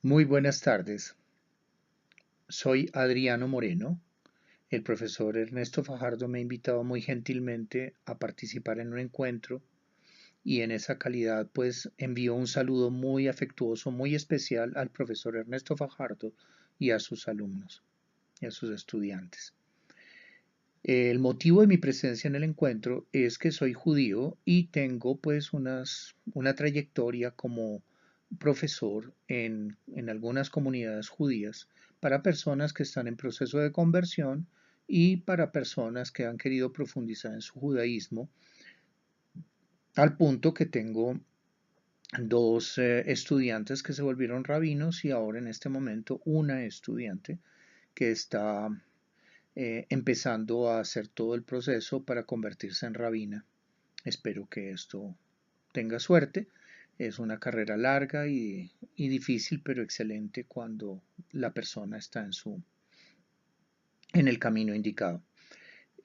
Muy buenas tardes. Soy Adriano Moreno. El profesor Ernesto Fajardo me ha invitado muy gentilmente a participar en un encuentro y en esa calidad pues envío un saludo muy afectuoso, muy especial al profesor Ernesto Fajardo y a sus alumnos y a sus estudiantes. El motivo de mi presencia en el encuentro es que soy judío y tengo pues una trayectoria como profesor en algunas comunidades judías para personas que están en proceso de conversión y para personas que han querido profundizar en su judaísmo, al punto que tengo dos estudiantes que se volvieron rabinos y ahora en este momento una estudiante que está empezando a hacer todo el proceso para convertirse en rabina. Espero que esto tenga suerte. Es una carrera larga y difícil, pero excelente cuando la persona está en el camino indicado.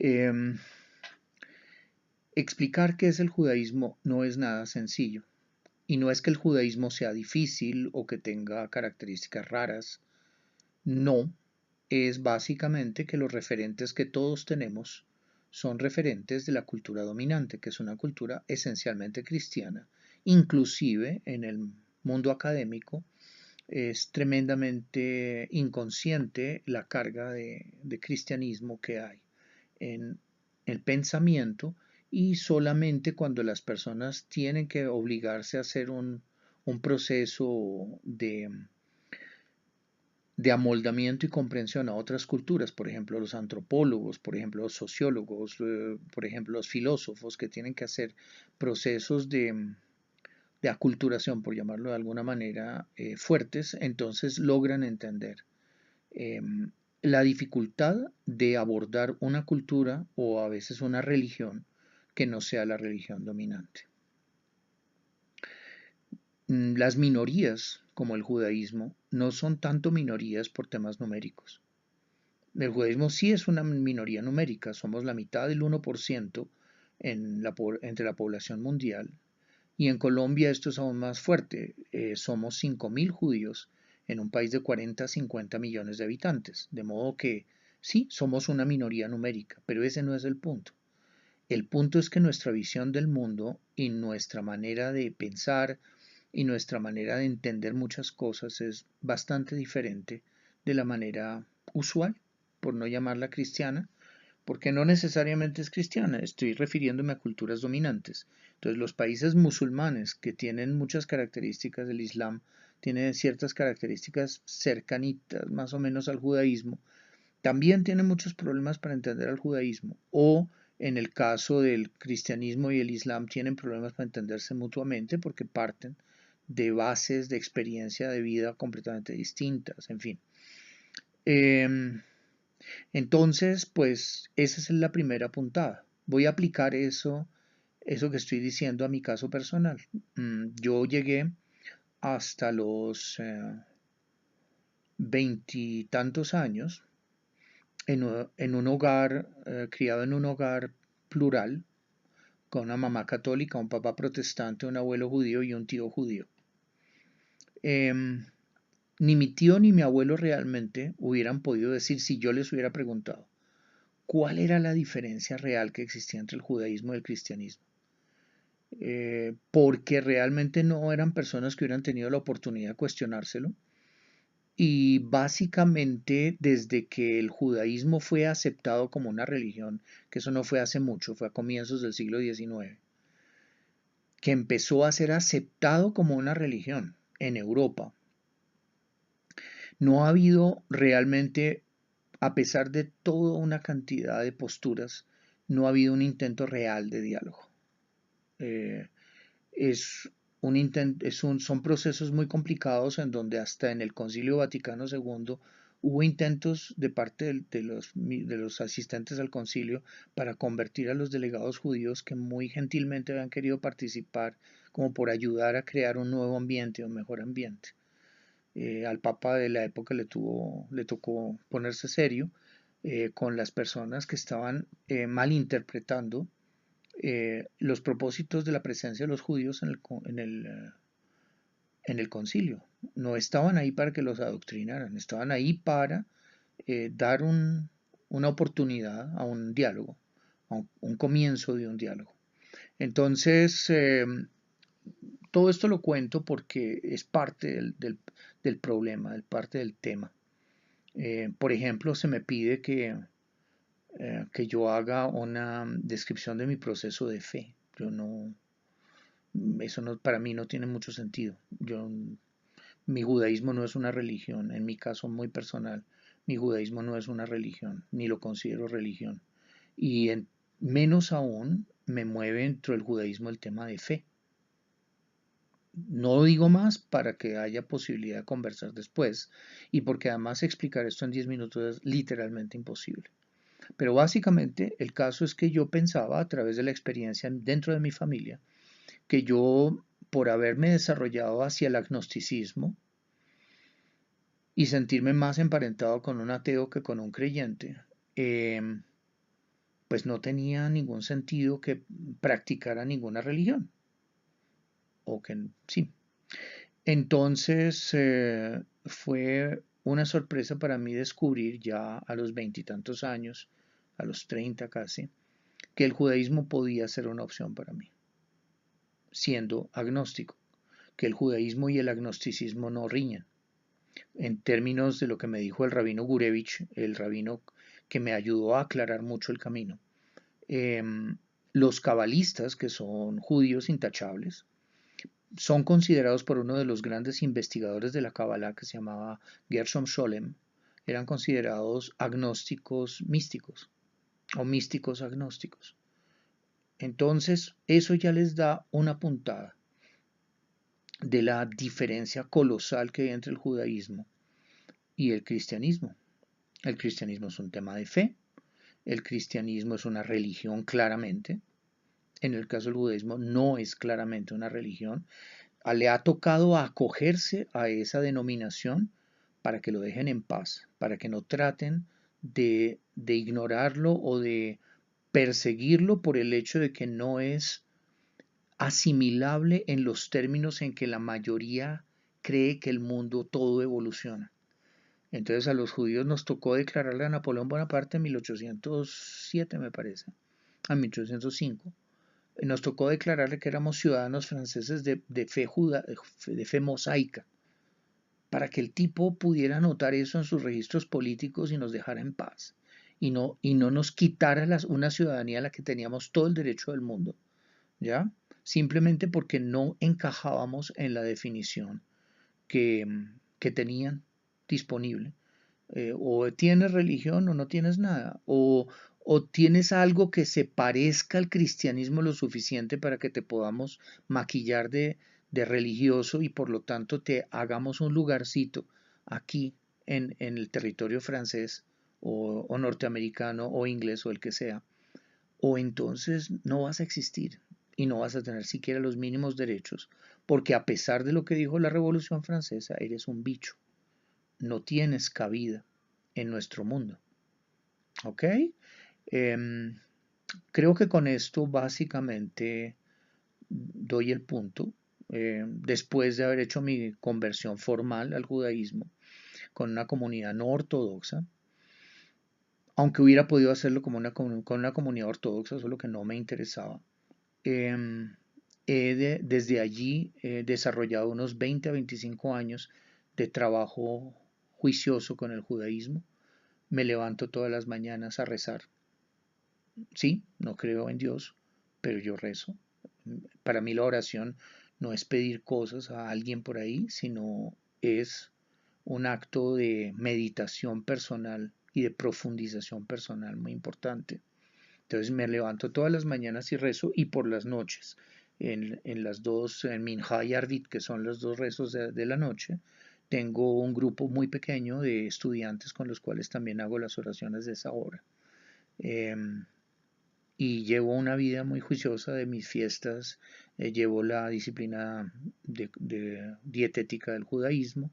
Eh, Explicar qué es el judaísmo no es nada sencillo. Y no es que el judaísmo sea difícil o que tenga características raras. No, es básicamente que los referentes que todos tenemos son referentes de la cultura dominante, que es una cultura esencialmente cristiana. Inclusive en el mundo académico es tremendamente inconsciente la carga de cristianismo que hay en el pensamiento y solamente cuando las personas tienen que obligarse a hacer un proceso de amoldamiento y comprensión a otras culturas, por ejemplo los antropólogos, por ejemplo los sociólogos, por ejemplo los filósofos que tienen que hacer procesos de aculturación, por llamarlo de alguna manera, fuertes, entonces logran entender eh, la dificultad de abordar una cultura o a veces una religión que no sea la religión dominante. Las minorías, como el judaísmo, no son tanto minorías por temas numéricos. El judaísmo sí es una minoría numérica, somos la mitad del 1% entre la población mundial, y en Colombia esto es aún más fuerte, somos 5.000 judíos en un país de 40 a 50 millones de habitantes, de modo que sí, somos una minoría numérica, pero ese no es el punto. El punto es que nuestra visión del mundo y nuestra manera de pensar y nuestra manera de entender muchas cosas es bastante diferente de la manera usual, por no llamarla cristiana, porque no necesariamente es cristiana, estoy refiriéndome a culturas dominantes. Entonces los países musulmanes que tienen muchas características del Islam, tienen ciertas características cercanitas más o menos al judaísmo, también tienen muchos problemas para entender al judaísmo, o en el caso del cristianismo y el islam tienen problemas para entenderse mutuamente porque parten de bases de experiencia de vida completamente distintas, en fin. Eh, entonces, pues esa es la primera puntada. Voy a aplicar eso que estoy diciendo a mi caso personal. Yo llegué hasta los veintitantos años en un hogar, criado en un hogar plural, con una mamá católica, un papá protestante, un abuelo judío y un tío judío. Ni mi tío ni mi abuelo realmente hubieran podido decir si yo les hubiera preguntado cuál era la diferencia real que existía entre el judaísmo y el cristianismo. Porque realmente no eran personas que hubieran tenido la oportunidad de cuestionárselo. Y básicamente desde que el judaísmo fue aceptado como una religión, que eso no fue hace mucho, fue a comienzos del siglo XIX, que empezó a ser aceptado como una religión en Europa, no ha habido realmente, a pesar de toda una cantidad de posturas, no ha habido un intento real de diálogo. Eh, es un son procesos muy complicados en donde hasta en el Concilio Vaticano II hubo intentos de parte de los asistentes al concilio para convertir a los delegados judíos que muy gentilmente habían querido participar como por ayudar a crear un nuevo ambiente, un mejor ambiente. Al Papa de la época le tocó ponerse serio con las personas que estaban malinterpretando los propósitos de la presencia de los judíos en el concilio. no estaban ahí para que los adoctrinaran, estaban ahí para dar una oportunidad a un diálogo, a un comienzo de un diálogo. Entonces, todo esto lo cuento porque es parte del problema, es parte del tema. Por ejemplo, se me pide que yo haga una descripción de mi proceso de fe. Yo no, eso no, para mí no tiene mucho sentido. Mi judaísmo no es una religión, en mi caso muy personal. Mi judaísmo no es una religión, ni lo considero religión. Y menos aún me mueve dentro del judaísmo el tema de fe. No digo más para que haya posibilidad de conversar después y porque además explicar esto en 10 minutos es literalmente imposible. Pero básicamente el caso es que yo pensaba a través de la experiencia dentro de mi familia que yo, por haberme desarrollado hacia el agnosticismo y sentirme más emparentado con un ateo que con un creyente, pues no tenía ningún sentido que practicara ninguna religión. O que sí. Entonces fue una sorpresa para mí descubrir ya a los veintitantos años, a los 30 casi, que el judaísmo podía ser una opción para mí, siendo agnóstico, que el judaísmo y el agnosticismo no riñen. En términos de lo que me dijo el rabino Gurevich, el rabino que me ayudó a aclarar mucho el camino, eh, los cabalistas, que son judíos intachables, son considerados por uno de los grandes investigadores de la Kabbalah que se llamaba Gershom Scholem, eran considerados agnósticos místicos o místicos agnósticos. Entonces, eso ya les da una puntada de la diferencia colosal que hay entre el judaísmo y el cristianismo. El cristianismo es un tema de fe, el cristianismo es una religión claramente, en el caso del judaísmo no es claramente una religión, le ha tocado acogerse a esa denominación para que lo dejen en paz, para que no traten de ignorarlo o de perseguirlo por el hecho de que no es asimilable en los términos en que la mayoría cree que el mundo todo evoluciona. Entonces a los judíos nos tocó declararle a Napoleón Bonaparte en 1807, me parece, a 1805. Nos tocó declararle que éramos ciudadanos franceses de fe mosaica, para que el tipo pudiera anotar eso en sus registros políticos y nos dejara en paz, y no nos quitara una ciudadanía a la que teníamos todo el derecho del mundo, ¿ya? Simplemente porque no encajábamos en la definición que, que tenían disponible. O tienes religión o no tienes nada, o tienes algo que se parezca al cristianismo lo suficiente para que te podamos maquillar de religioso y por lo tanto te hagamos un lugarcito aquí en el territorio francés o norteamericano o inglés o el que sea, o entonces no vas a existir y no vas a tener siquiera los mínimos derechos, porque a pesar de lo que dijo la Revolución Francesa, eres un bicho, no tienes cabida en nuestro mundo. ¿Ok? Em, Creo que con esto básicamente doy el punto. Después de haber hecho mi conversión formal al judaísmo con una comunidad no ortodoxa, aunque hubiera podido hacerlo con una comunidad ortodoxa, solo que no me interesaba. em, Desde allí he desarrollado unos 20 a 25 años de trabajo juicioso con el judaísmo. Me levanto todas las mañanas a rezar. Sí, no creo en Dios, pero yo rezo. Para mí la oración no es pedir cosas a alguien por ahí, sino es un acto de meditación personal y de profundización personal muy importante. Entonces me levanto todas las mañanas y rezo, y por las noches, en las dos, en Minha y Arvit, que son los dos rezos de la noche, tengo un grupo muy pequeño de estudiantes con los cuales también hago las oraciones de esa hora. Em, y llevo una vida muy juiciosa de mis fiestas, llevo la disciplina de dietética del judaísmo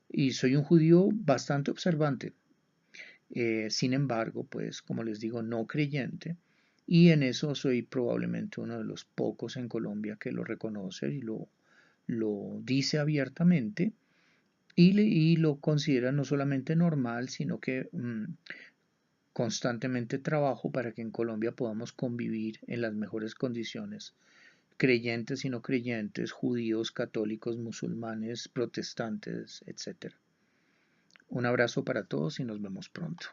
y soy un judío bastante observante. Sin embargo, pues como les digo, no creyente, y en eso soy probablemente uno de los pocos en Colombia que lo reconoce y lo dice abiertamente, y lo considera no solamente normal, sino que constantemente trabajo para que en Colombia podamos convivir en las mejores condiciones, creyentes y no creyentes, judíos, católicos, musulmanes, protestantes, etc. Un abrazo para todos y nos vemos pronto.